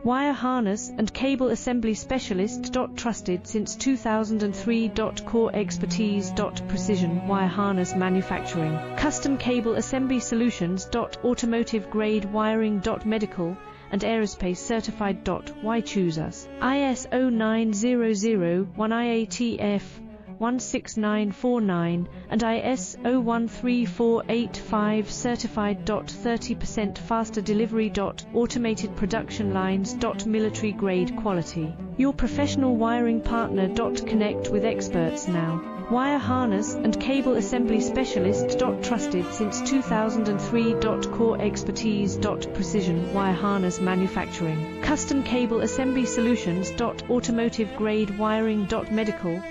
Wire harness and cable assembly specialist. Trusted since 2003. Core expertise. Precision wire harness manufacturing. Custom cable assembly solutions. Automotive grade wiring. Medical and aerospace certified. Why choose us? ISO 9001 IATF 16949 and ISO 13485 certified. 30% faster delivery. Automated production lines. Military grade quality. Your professional wiring partner. Connect with experts now. Wire harness and cable assembly specialist. Trusted since 2003. Core expertise. Precision wire harness manufacturing. Custom cable assembly solutions. Automotive grade wiring. Medical